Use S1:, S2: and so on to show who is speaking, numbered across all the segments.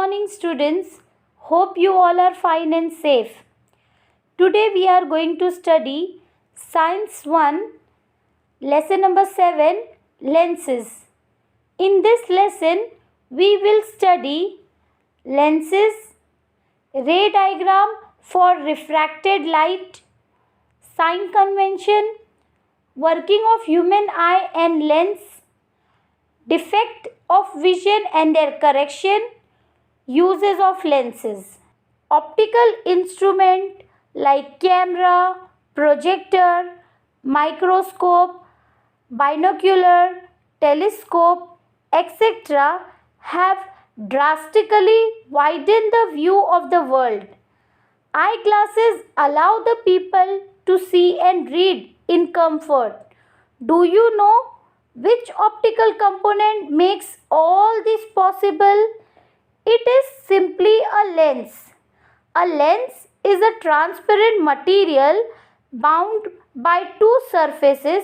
S1: morning, students. Hope you all are fine and safe. Today we are going to study Science 1, lesson number 7, lenses. In this lesson, we will study lenses, ray diagram for refracted light, sign convention, working of human eye and lens, defect of vision and their correction, uses of lenses. Optical instrument like camera, projector, microscope, binocular, telescope, etc. have drastically widened the view of the world. Eyeglasses allow the people to see and read in comfort. Do you know which optical component makes all this possible? It is simply a lens. A lens is a transparent material bound by two surfaces,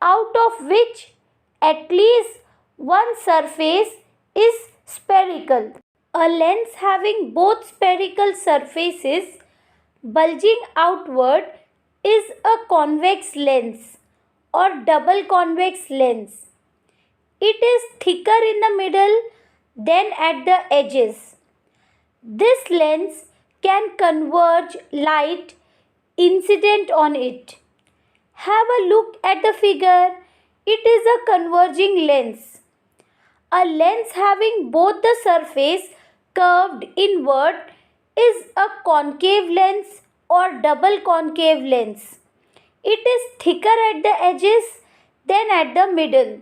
S1: out of which at least one surface is spherical. A lens having both spherical surfaces bulging outward is a convex lens or double convex lens. It is thicker in the middle than at the edges. This lens can converge light incident on it. Have a look at the figure. It is a converging lens. A lens having both the surface curved inward is a concave lens or double concave lens. It is thicker at the edges than at the middle.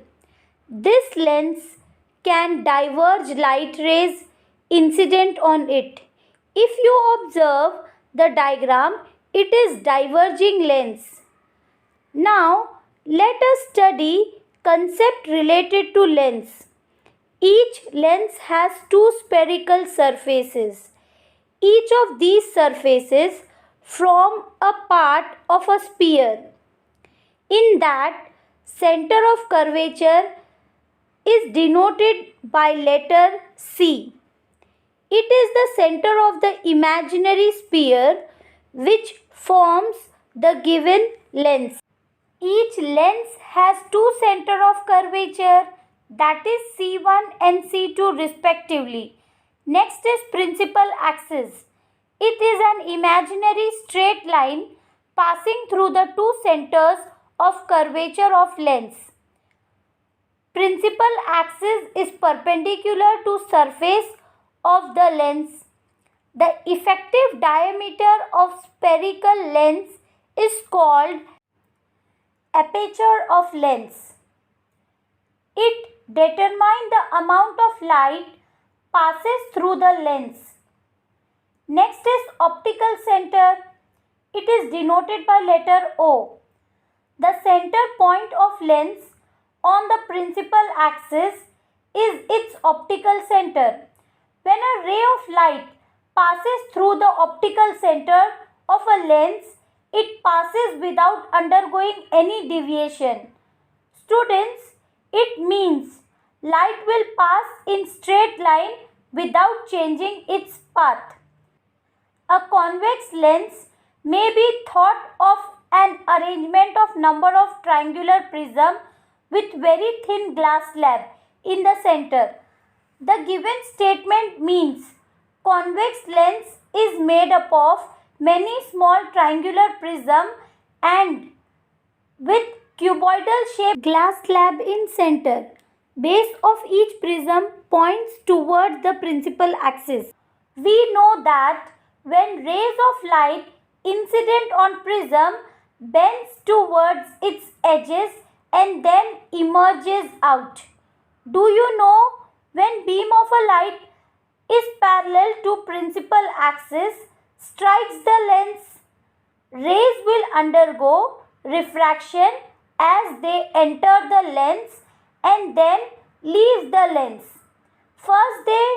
S1: This lens can diverge light rays incident on it. If you observe the diagram, it is diverging lens. Now, let us study concept related to lens. Each lens has two spherical surfaces. Each of these surfaces form a part of a sphere. In that, center of curvature is denoted by letter C. It is the center of the imaginary sphere which forms the given lens. Each lens has two centers of curvature, that is C1 and C2 respectively. Next is principal axis. It is an imaginary straight line passing through the two centers of curvature of lens. Principal axis is perpendicular to surface of the lens. The effective diameter of spherical lens is called aperture of lens. It determines the amount of light passes through the lens. Next is optical center. It is denoted by letter O. The center point of lens on the principal axis is its optical center. When a ray of light passes through the optical center of a lens, it passes without undergoing any deviation. Students, it means light will pass in straight line without changing its path. A convex lens may be thought of an arrangement of number of triangular prism with very thin glass slab in the center. The given statement means convex lens is made up of many small triangular prism and with cuboidal shaped glass slab in center. Base of each prism points towards the principal axis. We know that when rays of light incident on prism bends towards its edges and then emerges out. Do you know when beam of a light is parallel to principal axis strikes the lens, rays will undergo refraction as they enter the lens and then leave the lens. First they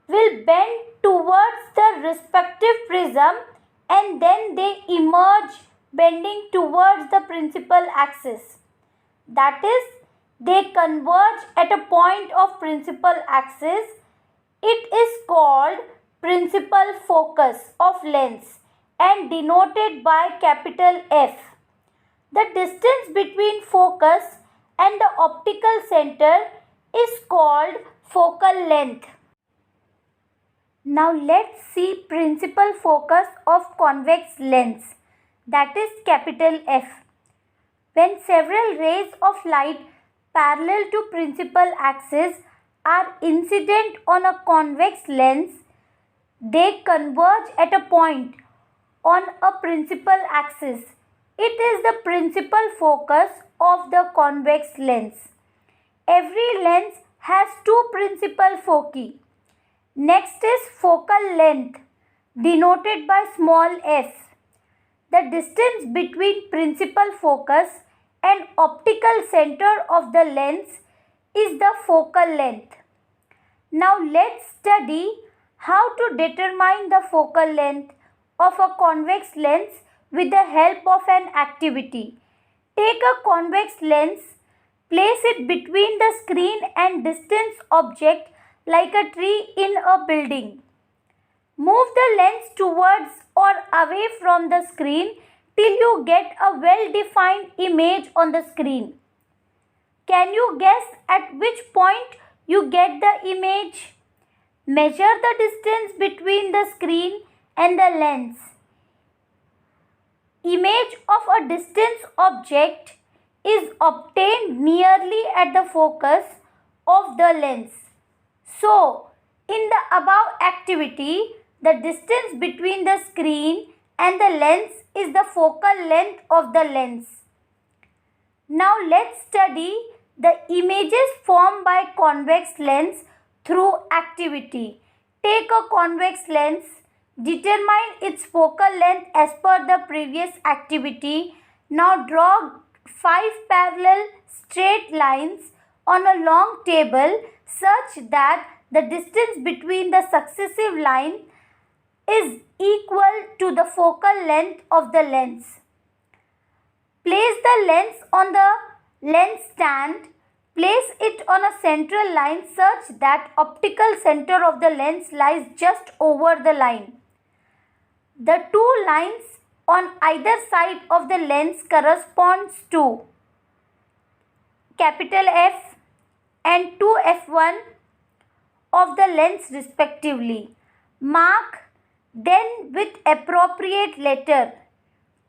S1: will bend towards the respective prism and then they emerge bending towards the principal axis. That is, they converge at a point of principal axis. It is called principal focus of lens and denoted by capital F. The distance between focus and the optical center is called focal length. Now let's see principal focus of convex lens, that is capital F. When several rays of light parallel to principal axis are incident on a convex lens, they converge at a point on a principal axis. It is the principal focus of the convex lens. Every lens has two principal foci. Next is focal length, denoted by small f. The distance between principal focus and optical center of the lens is the focal length. Now let's study how to determine the focal length of a convex lens with the help of an activity. Take a convex lens, place it between the screen and distant object like a tree in a building. Move the lens towards or away from the screen till you get a well-defined image on the screen. Can you guess at which point you get the image? Measure the distance between the screen and the lens. Image of a distant object is obtained nearly at the focus of the lens. So, in the above activity, the distance between the screen and the lens is the focal length of the lens. Now let's study the images formed by convex lens through activity. Take a convex lens, determine its focal length as per the previous activity. Now draw 5 parallel straight lines on a long table such that the distance between the successive lines is equal to the focal length of the lens. Place the lens on the lens stand. Place it on a central line such that optical center of the lens lies just over the line. The two lines on either side of the lens corresponds to capital F and 2f1 of the lens respectively. Mark then with appropriate letter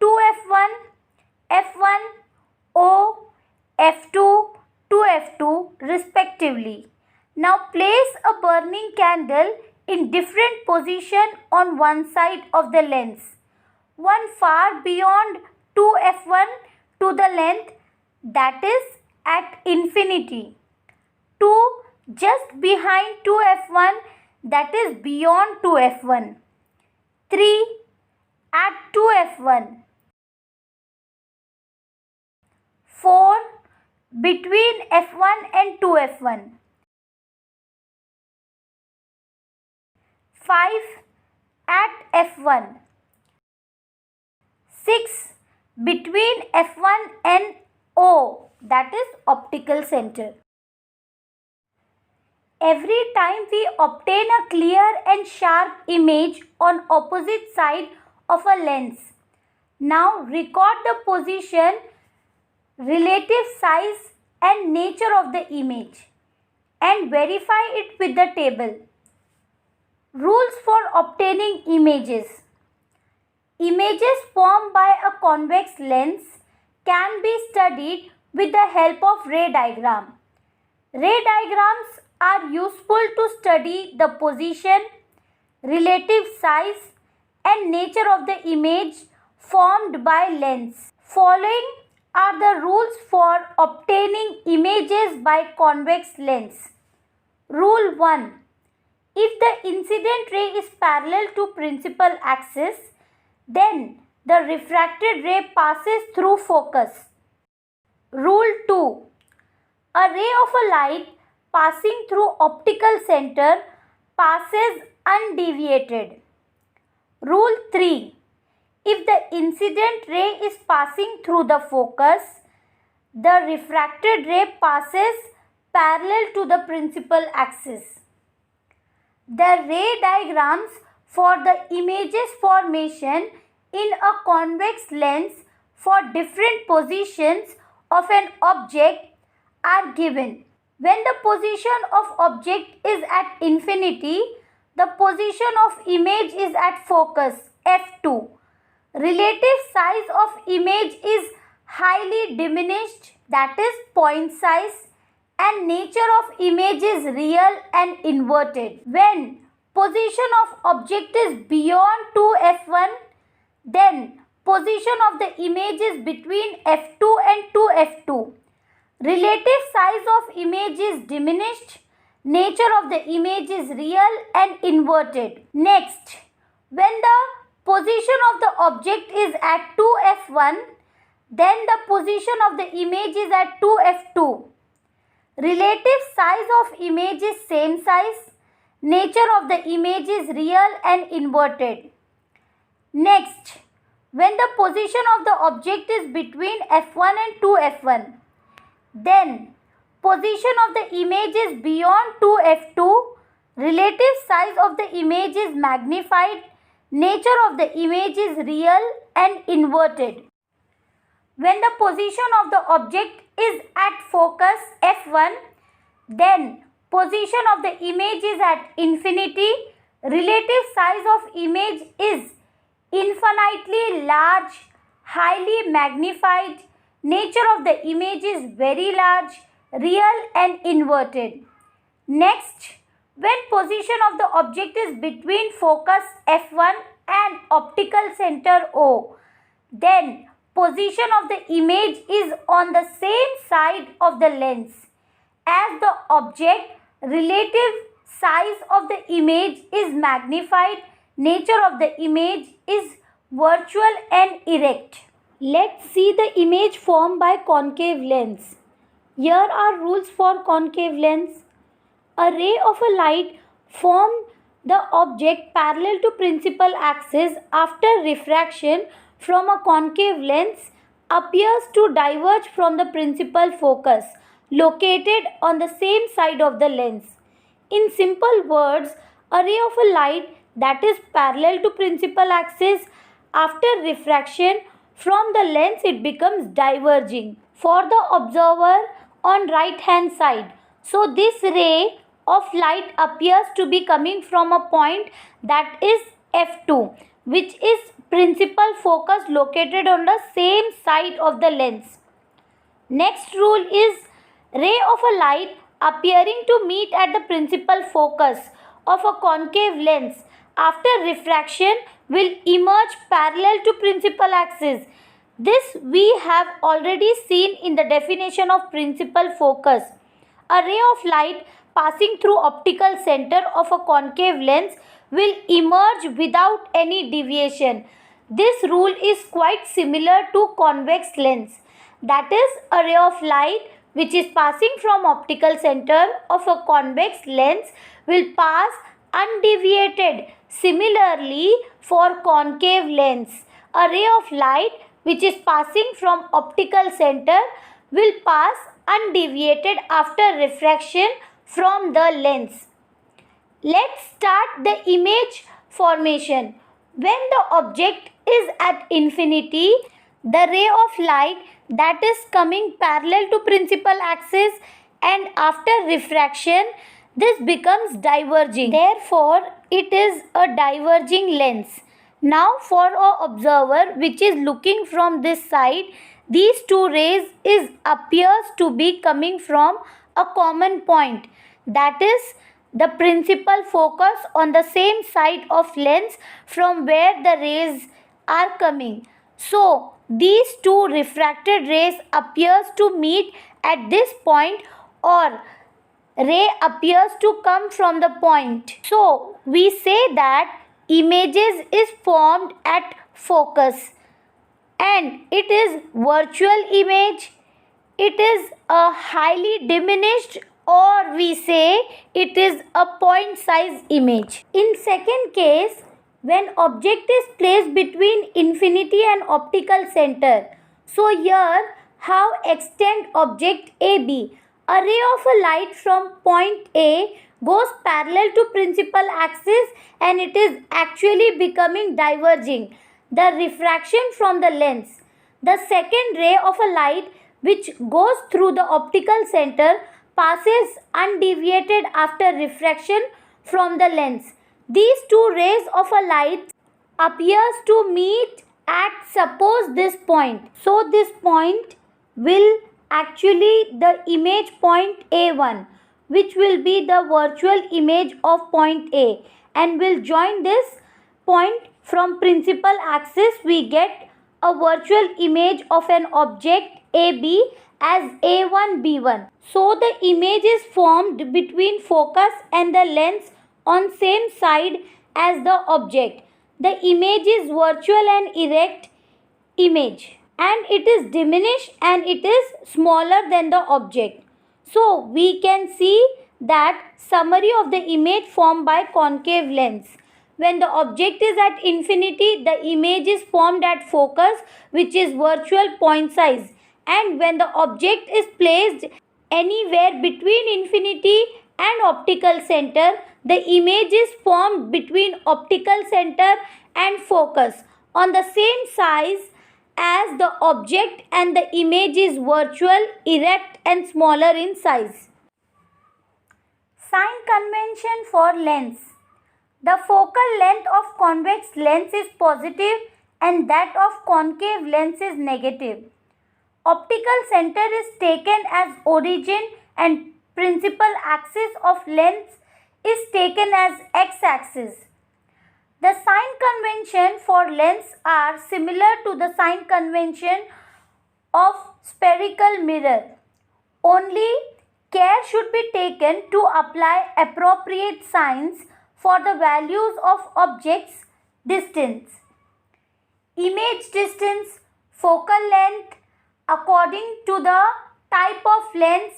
S1: 2f1, f1, o, f2, 2f2 respectively. Now place a burning candle in different position on one side of the lens. One far beyond 2f1 to the length, that is at infinity. 2 just behind 2f1, that is beyond 2f1. 3 at 2f1. 4 between f1 and 2f1. 5 at f1. 6 between f1 and o, that is optical center. Every time we obtain a clear and sharp image on opposite side of a lens. Now record the position, relative size and nature of the image and verify it with the table. Rules for obtaining images. Images formed by a convex lens can be studied with the help of ray diagram. Ray diagrams are useful to study the position, relative size and nature of the image formed by lens. Following are the rules for obtaining images by convex lens. Rule 1. If the incident ray is parallel to principal axis, then the refracted ray passes through focus. Rule 2. A ray of a light passing through optical center passes undeviated. Rule 3. If the incident ray is passing through the focus, the refracted ray passes parallel to the principal axis. The ray diagrams for the images formation in a convex lens for different positions of an object are given. When the position of object is at infinity, the position of image is at focus f2. Relative size of image is highly diminished, that is point size, and nature of image is real and inverted. When position of object is beyond 2f1, then position of the image is between f2 and 2f2. Relative size of image is diminished, nature of the image is real and inverted. Next, when the position of the object is at 2f1, then the position of the image is at 2f2. Relative size of image is same size, nature of the image is real and inverted. Next, when the position of the object is between f1 and 2f1, then position of the image is beyond 2f2, relative size of the image is magnified, nature of the image is real and inverted. When the position of the object is at focus f1, then position of the image is at infinity, relative size of image is infinitely large, highly magnified, nature of the image is very large, real and inverted. Next, when position of the object is between focus f1 and optical center O, then position of the image is on the same side of the lens as the object. Relative size of the image is magnified, nature of the image is virtual and erect. Let's see the image formed by concave lens. Here are rules for concave lens. A ray of a light from the object parallel to principal axis after refraction from a concave lens appears to diverge from the principal focus located on the same side of the lens. In simple words, a ray of a light that is parallel to principal axis after refraction from the lens, it becomes diverging for the observer on right hand side. So this ray of light appears to be coming from a point that is f2, which is principal focus located on the same side of the lens. Next rule is ray of a light appearing to meet at the principal focus of a concave lens after refraction will emerge parallel to principal axis. This we have already seen in the definition of principal focus. A ray of light passing through optical center of a concave lens will emerge without any deviation. This rule is quite similar to convex lens. That is, a ray of light which is passing from optical center of a convex lens will pass undeviated. Similarly, for concave lens, a ray of light which is passing from optical center will pass undeviated after refraction from the lens. Let's start the image formation. When the object is at infinity, the ray of light that is coming parallel to principal axis, and after refraction this becomes diverging. Therefore, it is a diverging lens. Now for an observer which is looking from this side, these two rays appears to be coming from a common point, that is the principal focus on the same side of lens from where the rays are coming. So these two refracted rays appears to meet at this point, or ray appears to come from the point. So we say that images is formed at focus, and it is virtual image, it is a highly diminished, or we say it is a point size image. In second case, when object is placed between infinity and optical center. So here how extend object AB. A ray of a light from point A goes parallel to principal axis and it is actually becoming diverging, the refraction from the lens. The second ray of a light which goes through the optical center passes undeviated after refraction from the lens. These two rays of a light appears to meet at suppose this point. So this point will actually the image point A1, which will be the virtual image of point A, and will join this point from principal axis. We get a virtual image of an object AB as A1B1. So the image is formed between focus and the lens on same side as the object. The image is virtual and erect image, and it is diminished and it is smaller than the object. So we can see that summary of the image formed by concave lens. When the object is at infinity, the image is formed at focus, which is virtual point size. And when the object is placed anywhere between infinity and optical center, the image is formed between optical center and focus on the same size as the object, and the image is virtual, erect and smaller in size. Sign convention for lens. The focal length of convex lens is positive and that of concave lens is negative. Optical center is taken as origin and principal axis of lens is taken as x-axis. The sign convention for lens are similar to the sign convention of spherical mirror. Only care should be taken to apply appropriate signs for the values of objects' distance, image distance, focal length according to the type of lens,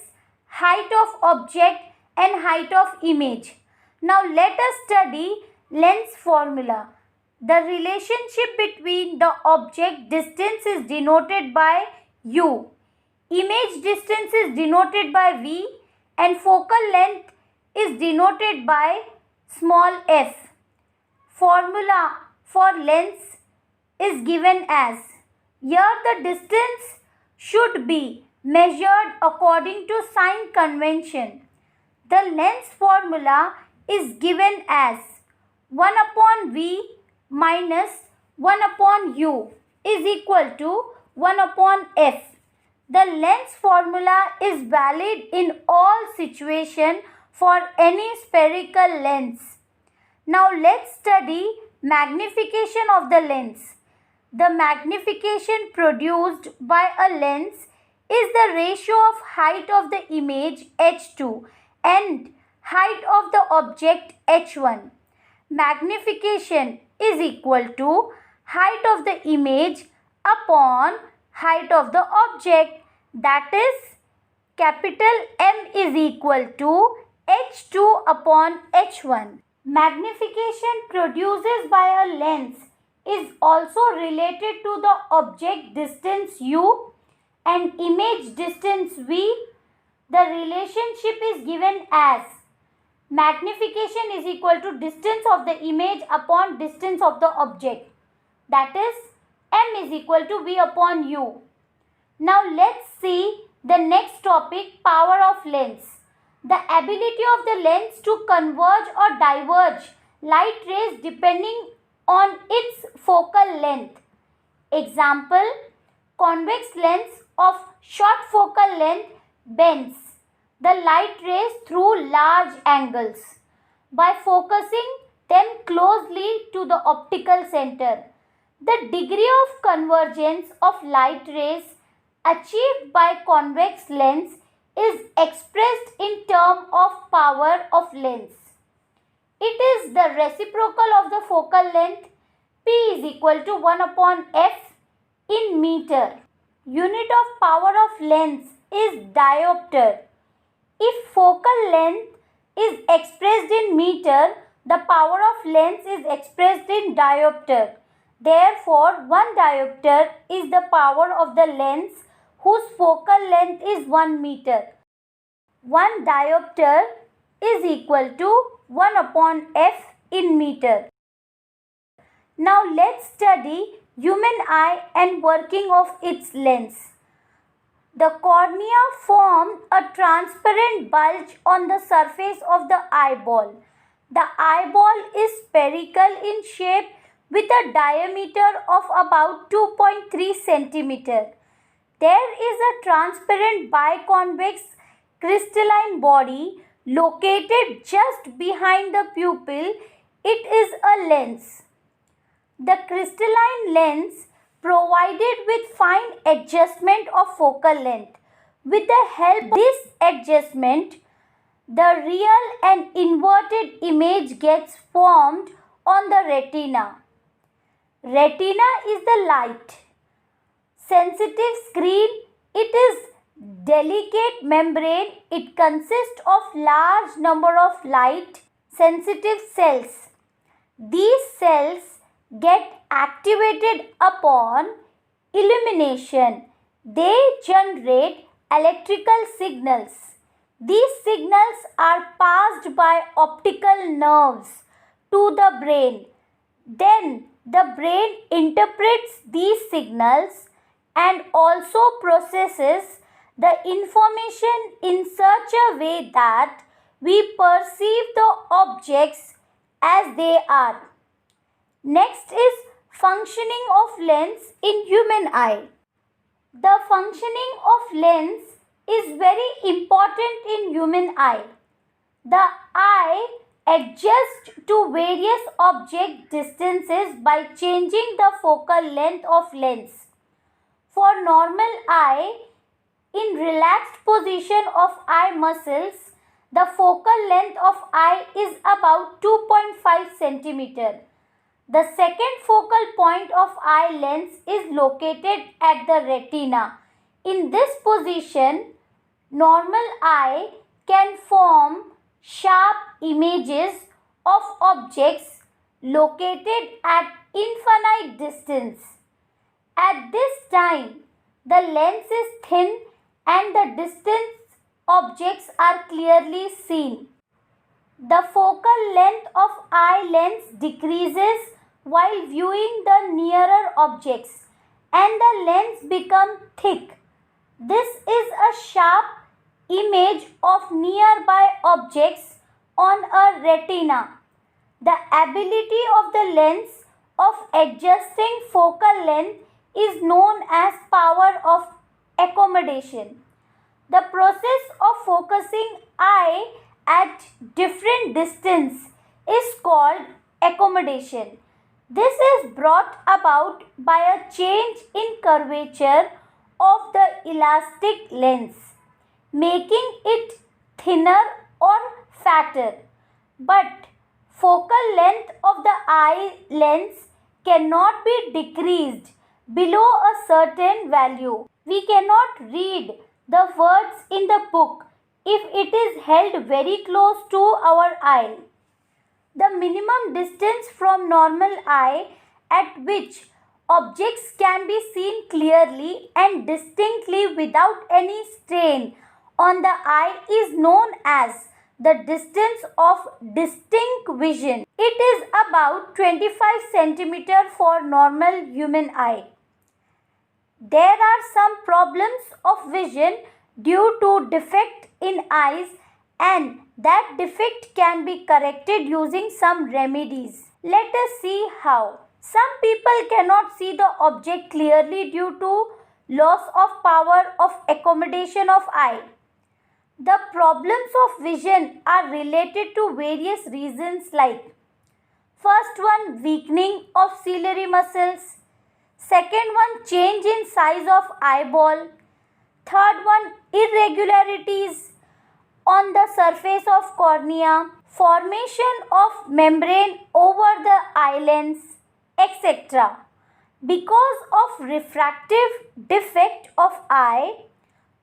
S1: height of object and height of image. Now let us study lens formula. The relationship between the object distance is denoted by U, image distance is denoted by V, and focal length is denoted by small f. Formula for lens is given as, here the distance should be measured according to sign convention. The lens formula is given as 1 upon V minus 1 upon U is equal to 1 upon F. The lens formula is valid in all situations for any spherical lens. Now let's study magnification of the lens. The magnification produced by a lens is the ratio of height of the image h2 and height of the object h1. Magnification is equal to height of the image upon height of the object, that is capital M is equal to h2 upon h1. Magnification produced by a lens is also related to the object distance u and image distance v. The relationship is given as magnification is equal to distance of the image upon distance of the object, that is m is equal to v upon u. Now let's see the next topic, power of lens. The ability of the lens to converge or diverge light rays depending on its focal length. Example, convex lens of short focal length bends the light rays through large angles by focusing them closely to the optical center. The degree of convergence of light rays achieved by convex lens is expressed in terms of power of lens. It is the reciprocal of the focal length. P is equal to 1 upon F in meter. Unit of power of lens is diopter. If focal length is expressed in meter, the power of lens is expressed in diopter. Therefore, 1 diopter is the power of the lens whose focal length is 1 meter. 1 diopter is equal to 1 upon f in meter. Now let's study human eye and working of its lens. The cornea forms a transparent bulge on the surface of the eyeball. The eyeball is spherical in shape with a diameter of about 2.3 centimeter. There is a transparent biconvex crystalline body located just behind the pupil. It is a lens. The crystalline lens provided with fine adjustment of focal length. With the help of this adjustment, the real and inverted image gets formed on the retina. Retina is the light sensitive screen. It is delicate membrane. It consists of large number of light sensitive cells. These cells get activated upon illumination. They generate electrical signals. These signals are passed by optical nerves to the brain. Then the brain interprets these signals and also processes the information in such a way that we perceive the objects as they are. Next is functioning of lens in human eye. The functioning of lens is very important in human eye. The eye adjusts to various object distances by changing the focal length of lens. For normal eye, in relaxed position of eye muscles, the focal length of eye is about 2.5 centimeter. The second focal point of eye lens is located at the retina. In this position, normal eye can form sharp images of objects located at infinite distance. At this time, the lens is thin and the distant objects are clearly seen. The focal length of eye lens decreases while viewing the nearer objects and the lens becomes thick. This is a sharp image of nearby objects on a retina. The ability of the lens of adjusting focal length is known as power of accommodation. The process of focusing eye at different distance is called accommodation. This is brought about by a change in curvature of the elastic lens, making it thinner or fatter. But focal length of the eye lens cannot be decreased below a certain value. We cannot read the words in the book if it is held very close to our eye. The minimum distance from normal eye at which objects can be seen clearly and distinctly without any strain on the eye is known as the distance of distinct vision. It is about 25 centimeter for normal human eye. There are some problems of vision due to defect in eyes, and that defect can be corrected using some remedies. Let us see how. Some people cannot see the object clearly due to loss of power of accommodation of eye. The problems of vision are related to various reasons like: first one, weakening of ciliary muscles. Second one, change in size of eyeball. Third one, irregularities on the surface of cornea, formation of membrane over the eye lens, etc. Because of refractive defect of eye,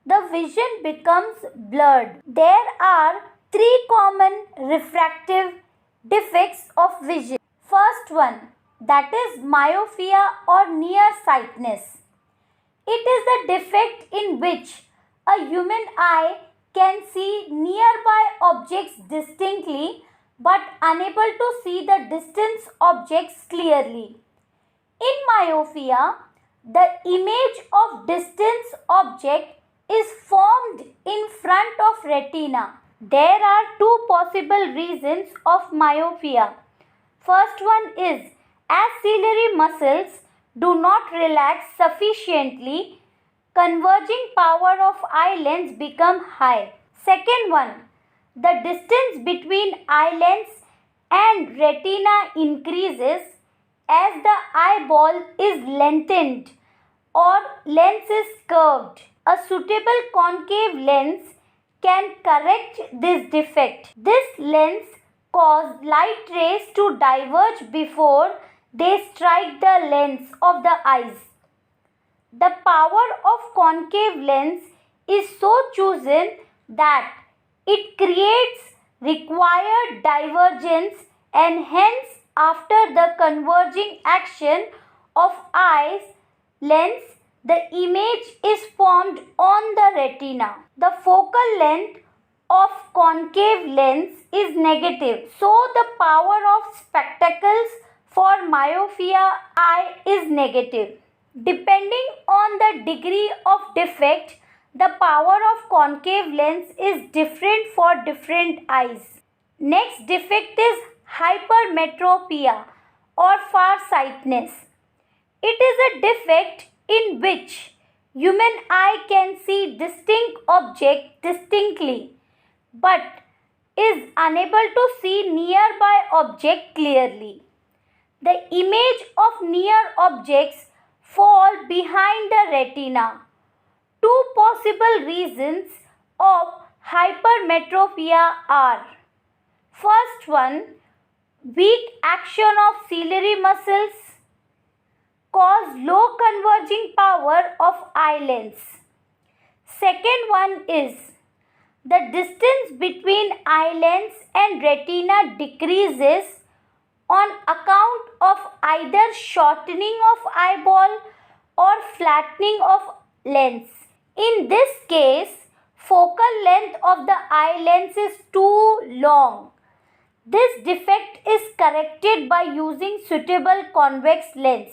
S1: the vision becomes blurred. There are three common refractive defects of vision. First one, that is myopia or nearsightedness. It is the defect in which a human eye can see nearby objects distinctly but unable to see the distant objects clearly. In myopia, the image of distant object is formed in front of retina. There are two possible reasons of myopia. First one is axillary muscles do not relax sufficiently, converging power of eye lens become high. Second one, the distance between eye lens and retina increases as the eyeball is lengthened or lens is curved. A suitable concave lens can correct this defect. This lens causes light rays to diverge before they strike the lens of the eyes. The power of concave lens is so chosen that it creates required divergence, and hence after the converging action of eyes lens, the image is formed on the retina. The focal length of concave lens is negative, so the power of spectacles for myopia eye is negative. Depending on the degree of defect, the power of concave lens is different for different eyes. Next defect is hypermetropia or farsightedness. It is a defect in which human eye can see distinct object distinctly but is unable to see nearby object clearly. The image of near objects fall behind the retina. Two possible reasons of hypermetropia are: first one, weak action of ciliary muscles cause low converging power of eye lens. Second one is the distance between eye lens and retina decreases on account of either shortening of eyeball or flattening of lens. In this case, focal length of the eye lens is too long. This defect is corrected by using suitable convex lens.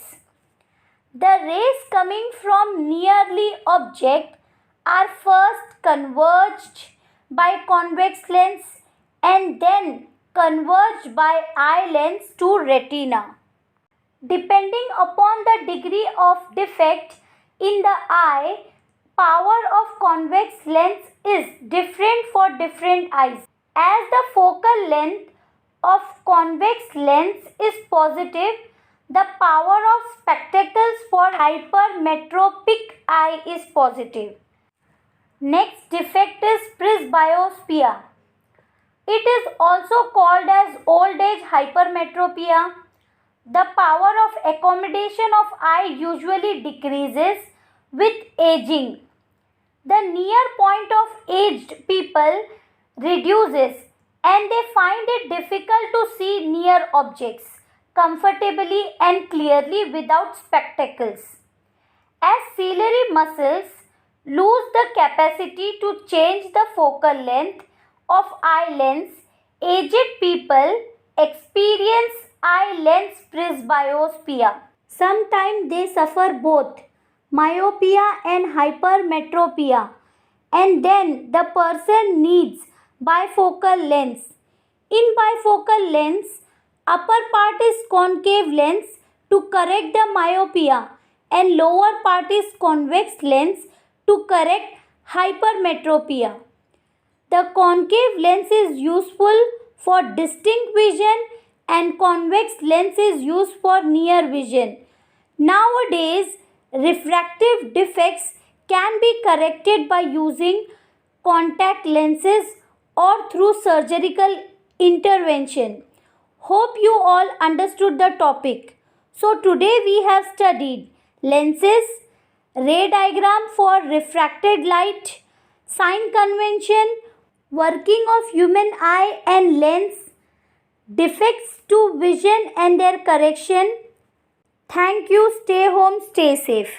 S1: The rays coming from nearly object are first converged by convex lens and then converged by eye lens to retina. Depending upon the degree of defect in the eye, power of convex lens is different for different eyes. As the focal length of convex lens is positive, the power of spectacles for hypermetropic eye is positive. Next defect is presbyopia. It is also called as old age hypermetropia. The power of accommodation of eye usually decreases with aging. The near point of aged people reduces and they find it difficult to see near objects comfortably and clearly without spectacles. As ciliary muscles lose the capacity to change the focal length of eye lens, aged people experience eye lens presbyopia. Sometimes they suffer both myopia and hypermetropia, and then the person needs bifocal lens. In bifocal lens, upper part is concave lens to correct the myopia and lower part is convex lens to correct hypermetropia. The concave lens is useful for distinct vision and convex lens is used for near vision. Nowadays, refractive defects can be corrected by using contact lenses or through surgical intervention. Hope you all understood the topic. So today we have studied lenses, ray diagram for refracted light, sign convention, working of human eye and lens, defects to vision and their correction. Thank you. Stay home, stay safe.